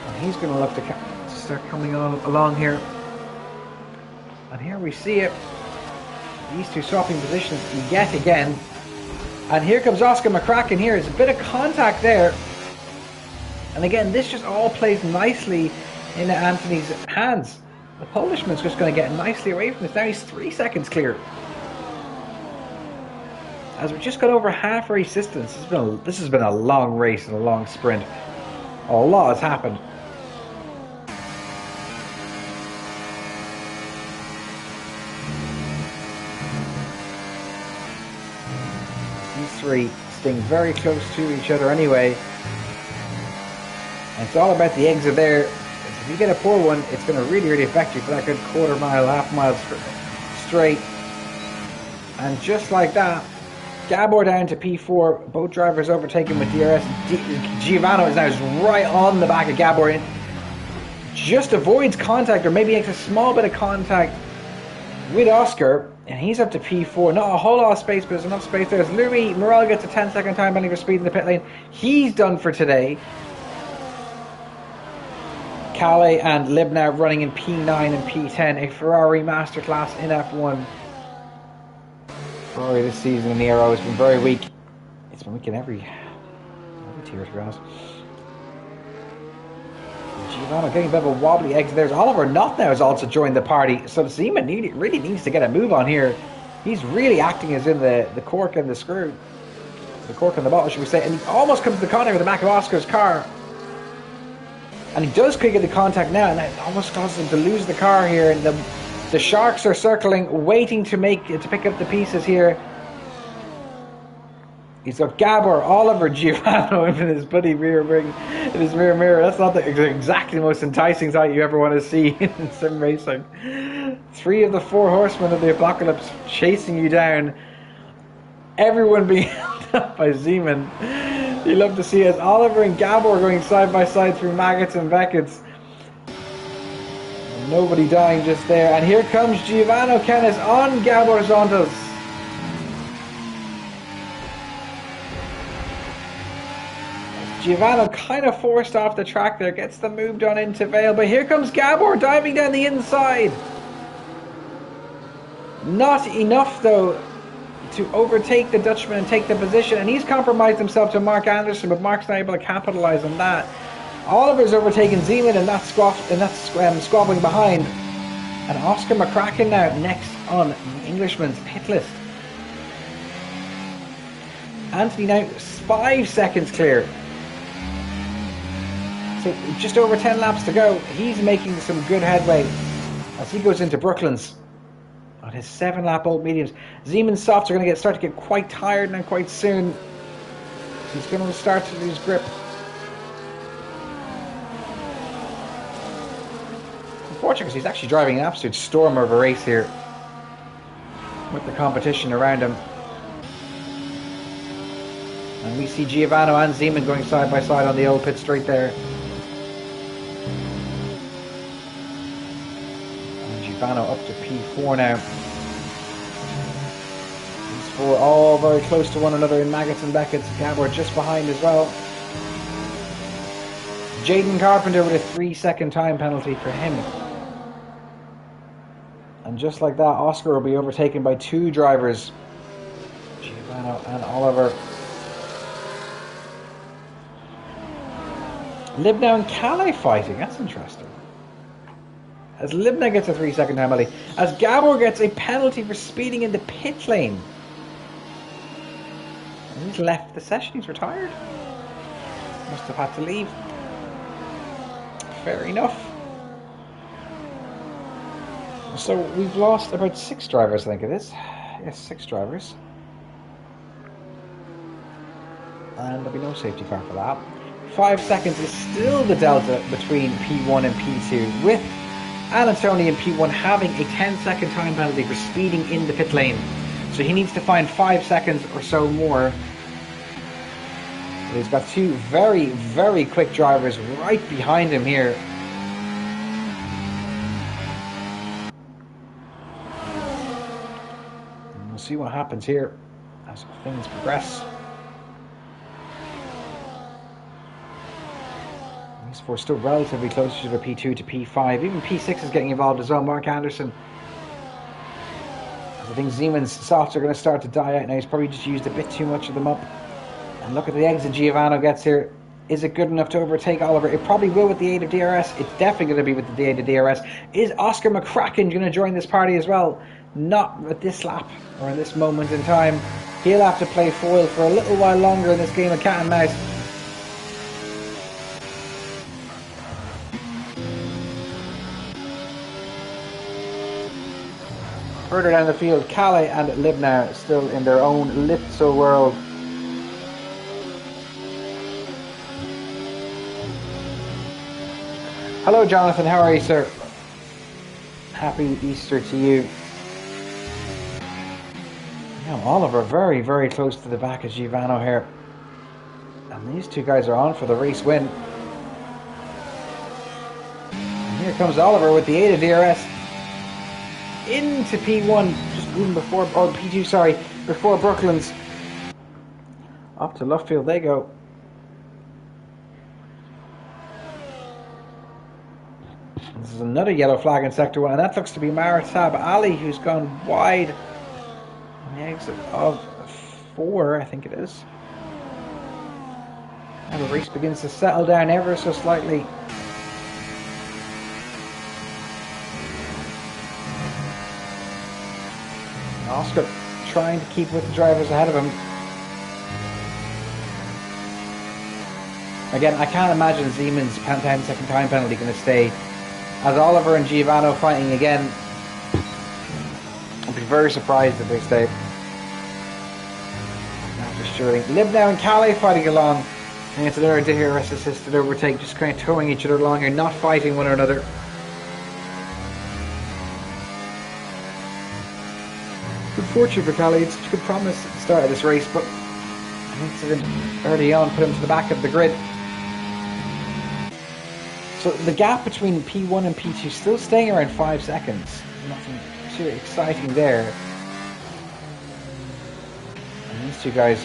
and he's going to look to start coming on along here. And here we see it, these two swapping positions yet again. And here comes Oscar McCracken here. There's a bit of contact there. And again, this just all plays nicely into Anthony's hands. The Polishman's just going to get nicely away from this. Now he's 3 seconds clear. As we've just got over half race distance. This has been a long race and a long sprint. A lot has happened. These three staying very close to each other anyway. And it's all about the exit there. If you get a poor one, it's going to really affect you for that good quarter mile, half mile straight. And just like that, Gabor down to P4. Both drivers overtaken with DRS. Giovanni is now right on the back of Gabor. And just avoids contact, or maybe makes a small bit of contact with Oscar. And he's up to P4. Not a whole lot of space, but there's enough space there. As Louis Morel gets a 10-second time penalty for speed in the pit lane. He's done for today. Calais and Libnow running in P9 and P10. A Ferrari masterclass in F1. Ferrari this season in the Ero has been very weak. It's been weak in every tier, to be honest. Giovanni getting a bit of a wobbly exit. There's Oliver Notnow has also joined the party. So Zeman really needs to get a move on here. He's really acting as in the cork and the screw. The cork and the bottle, should we say. And he almost comes to the contact with the back of Oscar's car. And he does quick get the contact now. And that almost causes him to lose the car here. And the Sharks are circling, waiting to pick up the pieces here. He's got Gabor, Oliver, Giovanni in his bloody rear mirror. That's not exactly the most enticing sight you ever want to see in sim racing. 3 of the 4 horsemen of the apocalypse chasing you down. Everyone being held up by Zeman. You love to see as Oliver and Gabor going side by side through maggots and beckets. Nobody dying just there. And here comes Giovanni Kennis on Gabor Santos. Giovanni kind of forced off the track there, gets the move done into Vale, but here comes Gabor diving down the inside. Not enough though to overtake the Dutchman and take the position, and he's compromised himself to Mark Anderson, but Mark's not able to capitalise on that. Oliver's overtaken Zeman and that's squabbling behind. And Oscar McCracken now next on the Englishman's pit list. Anthony now 5 seconds clear. So just over 10 laps to go. He's making some good headway as he goes into Brooklands on his 7-lap old mediums. Zeman's softs are going to start to get quite tired now quite soon. He's going to start to lose grip. Unfortunately, because he's actually driving an absolute storm of a race here with the competition around him. And we see Giovanni and Zeman going side by side on the old pit straight there. And Giovanni up to P4 now. These 4 all very close to one another in maggots and beckets. Gabor just behind as well. Jaden Carpenter with a 3-second time penalty for him. And just like that, Oscar will be overtaken by 2 drivers. Giovanni and Oliver. Libnow and Calais fighting, that's interesting. As Libnow gets a 3-second time penalty, as Gabor gets a penalty for speeding in the pit lane. And he's left the session, he's retired. Must have had to leave. Fair enough. So we've lost about 6 drivers, I think it is. Yes, 6 drivers. And there'll be no safety car for that. 5 seconds is still the delta between P1 and P2, with Anatoni in P1 having a 10-second time penalty for speeding in the pit lane. So he needs to find 5 seconds or so more. But he's got 2 very, very quick drivers right behind him here. And we'll see what happens here as things progress. These 4 still relatively close to the P2 to P5. Even P6 is getting involved as well. Mark Anderson. I think Zeman's softs are going to start to die out now. He's probably just used a bit too much of them up. And look at the exit Giovanni gets here. Is it good enough to overtake Oliver? It probably will with the aid of DRS. It's definitely going to be with the aid of DRS. Is Oscar McCracken going to join this party as well? Not at this lap or in this moment in time. He'll have to play foil for a little while longer in this game of cat and mouse. Further down the field, Calais and Libnow still in their own little world. Hello Jonathan, how are you, sir? Happy Easter to you. Now Oliver very, very close to the back of Giovanni here. And these 2 guys are on for the race win. And here comes Oliver with the aid of DRS. Into P1, just even before, or P2, sorry, before Brooklands. Up to left field they go. another yellow flag in sector 1, and that looks to be Maritab Ali, who's gone wide on the exit of 4, I think it is. And the race begins to settle down ever so slightly. Oscar trying to keep with the drivers ahead of him. Again, I can't imagine Siemens' 10-second time penalty going to stay. As Oliver and Giovanni fighting again, I'd be very surprised if they stay. After Sterling, Libnow and Calais fighting along. And it's another DRS assisted overtake, just kind of towing each other along here, not fighting one another. Good fortune for Calais, it's good promise at the start of this race, but an incident early on put him to the back of the grid. So the gap between P1 and P2 still staying around 5 seconds. Nothing too exciting there. And these two guys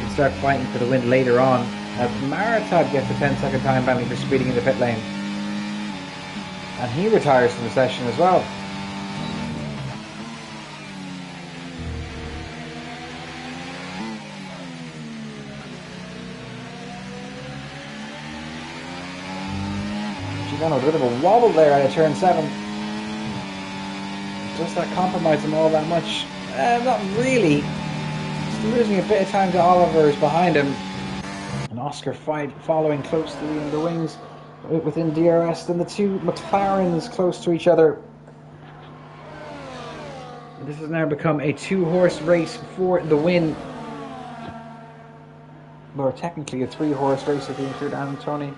will start fighting for the win later on, as Maritab gets a 10-second time penalty for speeding in the pit lane. And he retires from the session as well. A bit of a wobble there out of turn 7. Does that compromise him all that much? Not really. Still losing a bit of time to Oliver is behind him. And Oscar following closely in the wings within DRS. Then the two McLarens close to each other. This has now become a 2-horse race for the win. Or technically a 3-horse race if you include Antoni.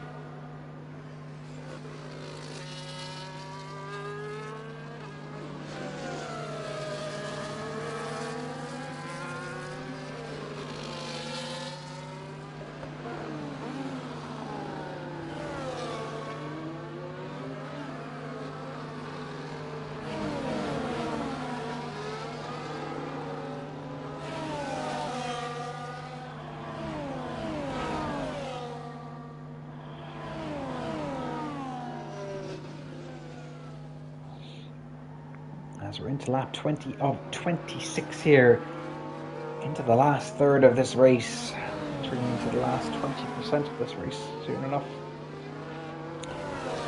As we're into lap 20 of 26 here, into the last third of this race, turning into the last 20% of this race soon enough.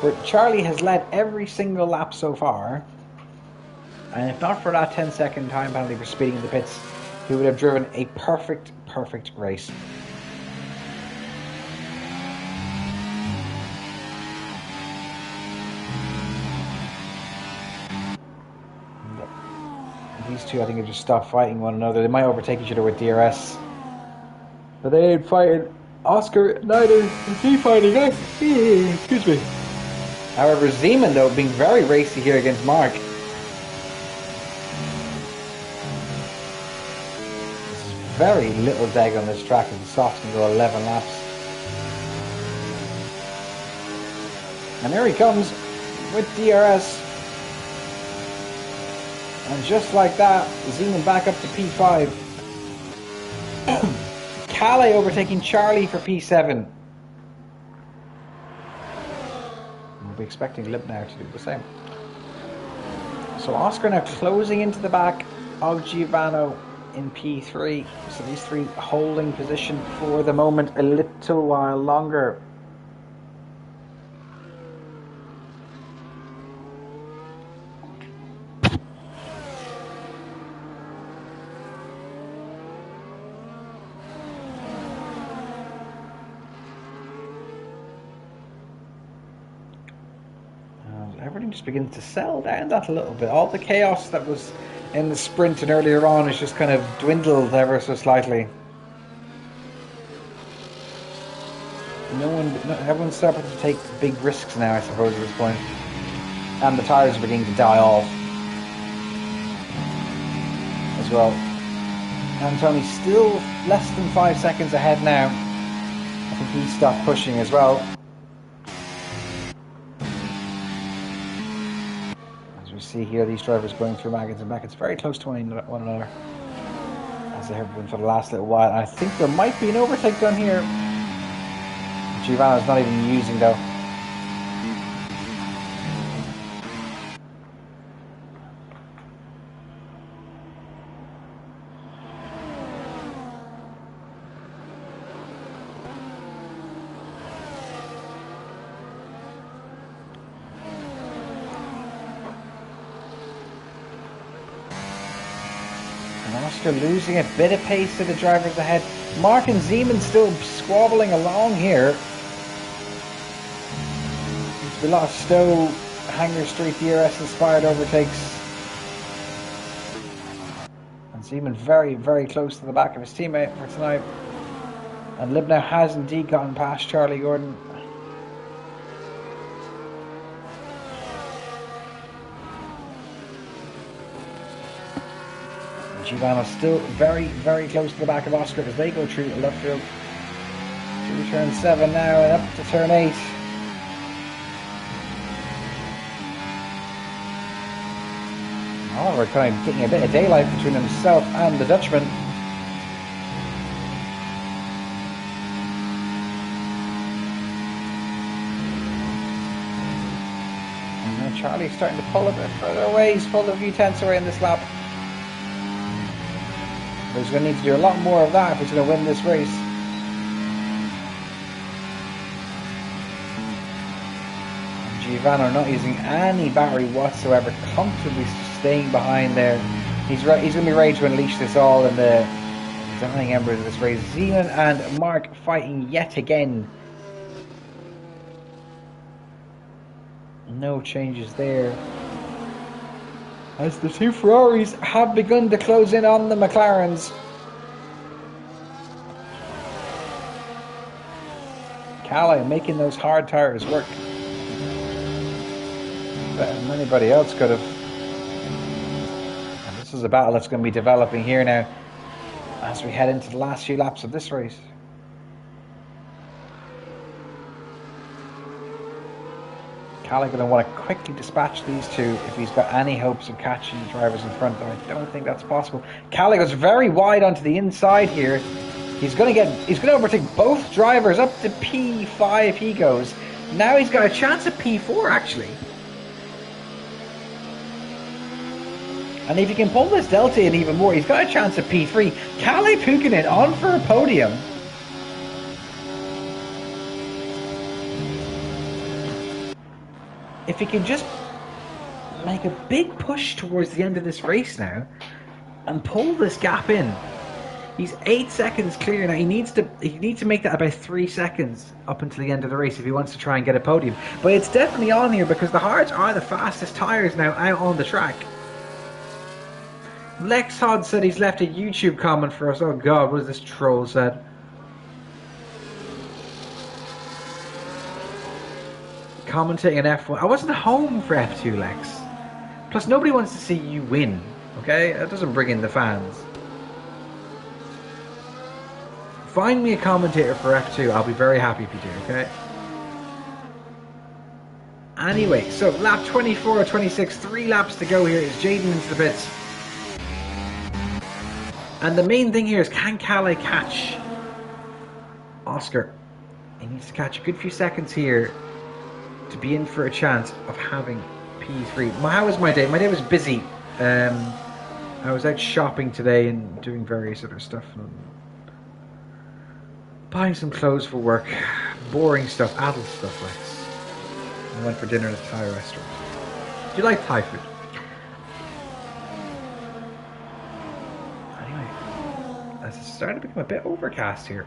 Where Charlie has led every single lap so far, and if not for that 10-second time penalty for speeding in the pits, he would have driven a perfect race. These two, I think, have just stopped fighting one another. They might overtake each other with DRS, but they ain't fighting. Oscar, neither is he fighting us. Excuse me. However, Zeman, though, being very racy here against Mark. There's very little deg on this track, and the softs can go 11 laps. And there he comes with DRS. And just like that, Zeman back up to P5. Calais overtaking Charlie for P7. We'll be expecting Libnow to do the same. So Oscar now closing into the back of Giovanni in P3. So these three holding position for the moment a little while longer. Everything just begins to settle down that a little bit. All the chaos that was in the sprint and earlier on is just kind of dwindled ever so slightly. Everyone's starting to take big risks now, I suppose, at this point. And the tyres are beginning to die off as well. Antoni still less than 5 seconds ahead now. I think he stopped pushing as well. See here, these drivers going through Maggins and Beckett's very close to one another, as they have been for the last little while. And I think there might be an overtake done here. Giovanni's not even using though. And Oscar losing a bit of pace to the drivers ahead. Mark and Zeman still squabbling along here. There's been a lot of Stowe, Hanger Street, DRS inspired overtakes. And Zeman very, very close to the back of his teammate for tonight. And Libnow has indeed gotten past Charlie Gordon. Giovanni's still very, very close to the back of Oscar as they go through the left field. Through turn 7 now and up to turn 8. Oliver kind of getting a bit of daylight between himself and the Dutchman. And now Charlie's starting to pull a bit further away. He's pulled a few tenths away in this lap. But he's going to need to do a lot more of that if he's going to win this race. Giovanni not using any battery whatsoever, comfortably staying behind there. He's going to be ready to unleash this all in the dying embers of this race. Zeman and Mark fighting yet again. No changes there. As the two Ferraris have begun to close in on the McLarens. Calais making those hard tyres work better than anybody else could have. And this is a battle that's going to be developing here now as we head into the last few laps of this race. Calais going to want to quickly dispatch these two if he's got any hopes of catching the drivers in front, though I don't think that's possible. Calais goes very wide onto the inside here. He's going to overtake both drivers up to P5 he goes. Now he's got a chance at P4 actually. And if he can pull this delta in even more, he's got a chance at P3. Calais Pukkinen on for a podium. If he can just make a big push towards the end of this race now and pull this gap in. He's 8 seconds clear now. He needs to make that about 3 seconds up until the end of the race if he wants to try and get a podium. But it's definitely on here because the hards are the fastest tyres now out on the track. Lex Hod said he's left a YouTube comment for us. Oh god, what has this troll said? Commentating an F1. I wasn't home for F2, Lex. Plus, nobody wants to see you win. Okay? That doesn't bring in the fans. Find me a commentator for F2. I'll be very happy if you do, okay? Anyway, so lap 24 or 26. 3 laps to go here. Is Jaden into the pits. And the main thing here is, can Calais catch Oscar? He needs to catch a good few seconds here to be in for a chance of having P3. How was my day? My day was busy. I was out shopping today and doing various other stuff. And buying some clothes for work. Boring stuff, adult stuff like this. I went for dinner at a Thai restaurant. Do you like Thai food? It's starting to become a bit overcast here.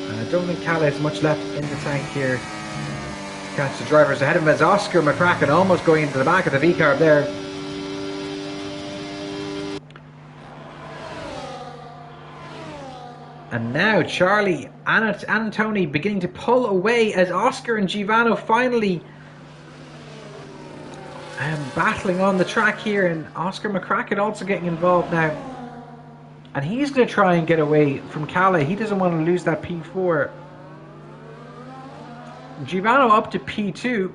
And I don't think Calais has much left in the tank here. Catch the drivers ahead of him as Oscar McCracken almost going into the back of the V-carb there. And now Charlie and Tony beginning to pull away as Oscar and Giovanni finally battling on the track here, and Oscar McCracken also getting involved now. And he's going to try and get away from Calais. He doesn't want to lose that P4. Giovanni up to P2.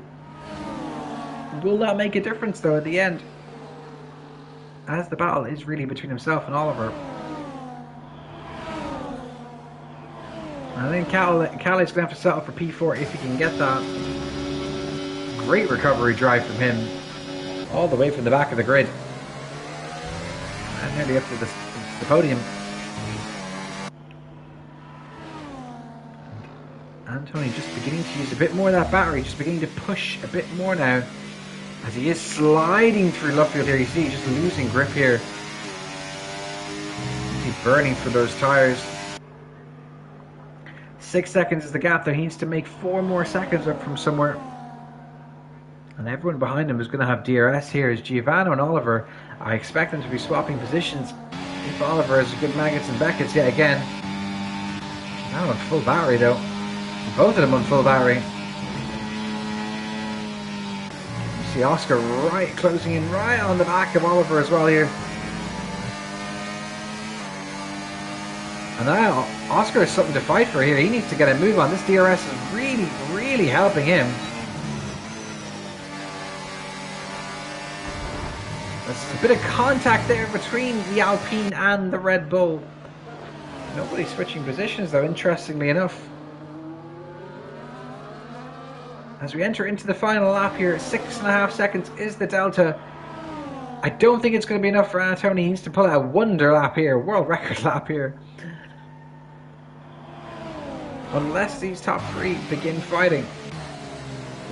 Will that make a difference though at the end? As the battle is really between himself and Oliver. I think Calais is going to have to settle for P4 if he can get that. Great recovery drive from him. All the way from the back of the grid. And nearly up to the podium. And Anthony just beginning to use a bit more of that battery, just beginning to push a bit more now as he is sliding through Luffield here. You see he's just losing grip here absolutely burning for those tyres. 6 seconds is the gap there. He needs to make 4 more seconds up from somewhere. And everyone behind him is going to have DRS here. Is Giovanni and Oliver. I expect them to be swapping positions if Oliver has good Maggots and Beckett's yet again. Giovanni on full battery though. Both of them on full battery. You see Oscar right closing in right on the back of Oliver as well here. And now Oscar has something to fight for here. He needs to get a move on. This DRS is really, really helping him. There's a bit of contact there between the Alpine and the Red Bull. Nobody's switching positions though, interestingly enough. As we enter into the final lap here, 6.5 seconds is the delta. I don't think it's going to be enough for Anatoni. He needs to pull out a wonder lap here, world record lap here. Unless these top 3 begin fighting.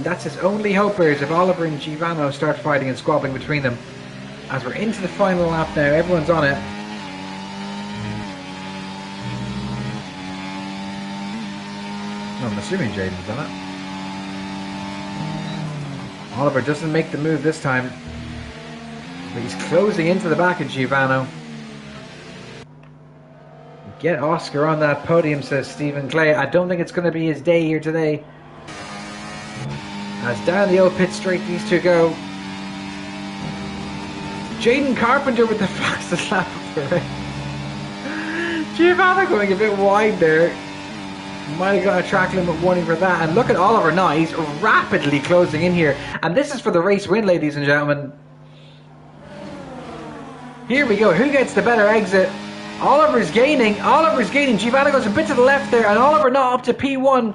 That's his only hope here, is if Oliver and Giovanni start fighting and squabbling between them. As we're into the final lap now, everyone's on it. I'm assuming Jaden's on it. Oliver doesn't make the move this time. But he's closing into the back of Giovanni. Get Oscar on that podium, says Stephen Clay. I don't think it's going to be his day here today. As down the old pit straight these two go. Jaden Carpenter with the fastest lap of the race. Giovanni going a bit wide there. Might have got a track limit warning for that. And look at Oliver now. He's rapidly closing in here. And this is for the race win, ladies and gentlemen. Here we go. Who gets the better exit? Oliver's gaining. Oliver's gaining. Giovanni goes a bit to the left there. And Oliver not up to P1.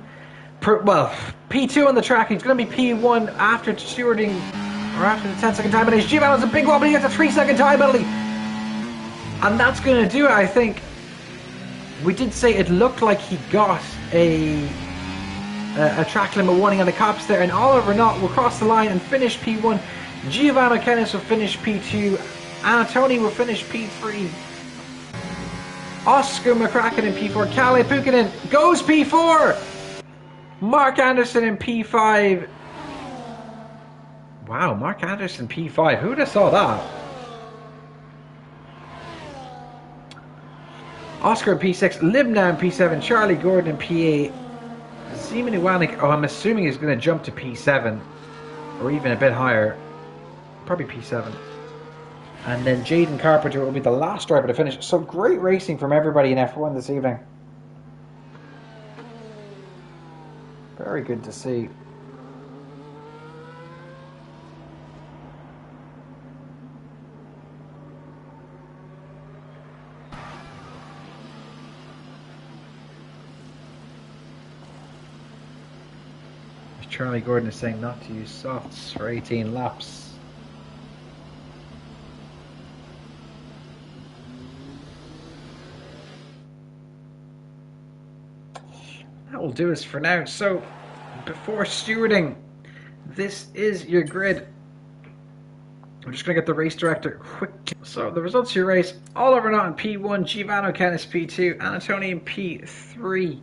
Well, P2 on the track. He's going to be P1 after stewarding. Or after the 10-second time penalty. Giovanni's a big wobble. He gets a 3-second time penalty. And that's going to do it, I think. We did say it looked like he got a track limit warning on the cops there. And Oliver Knott will cross the line and finish P1. Giovanni Kennis will finish P2. Anatoni will finish P3. Oscar McCracken in P4. Kalle Pukkanen goes P4. Mark Anderson in P5. Wow, Mark Anderson P5. Who would have saw that? Oscar in P6. Libna in P7. Charlie Gordon in P8. Zeman Iwanik, I'm assuming he's going to jump to P7. Or even a bit higher. Probably P7. And then Jaden Carpenter will be the last driver to finish. So great racing from everybody in F1 this evening. Very good to see. Charlie Gordon is saying not to use softs for 18 laps. That will do us for now. So, before stewarding, this is your grid. I'm just going to get the race director quick. So, the results of your race: Oliver Knott in P1, Giovanni Kennis P2, Anatoni in P3.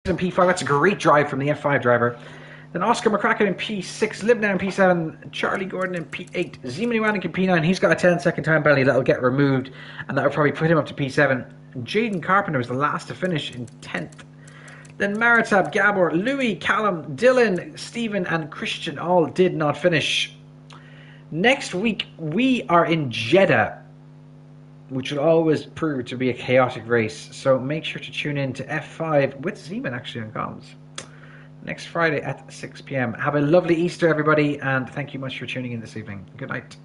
In P5, that's a great drive from the F5 driver. Then Oscar McCracken in P6, Libna in P7, Charlie Gordon in P8, Zeman Iwanik in P9. He's got a 10-second time penalty that'll get removed, and that'll probably put him up to P7. Jaden Carpenter was the last to finish in 10th. Then Maritab, Gabor, Louis, Callum, Dylan, Stephen, and Christian all did not finish. Next week, we are in Jeddah, which will always prove to be a chaotic race. So make sure to tune in to F5 with Zeman actually on comms next Friday at 6 p.m. Have a lovely Easter, everybody, and thank you much for tuning in this evening. Good night.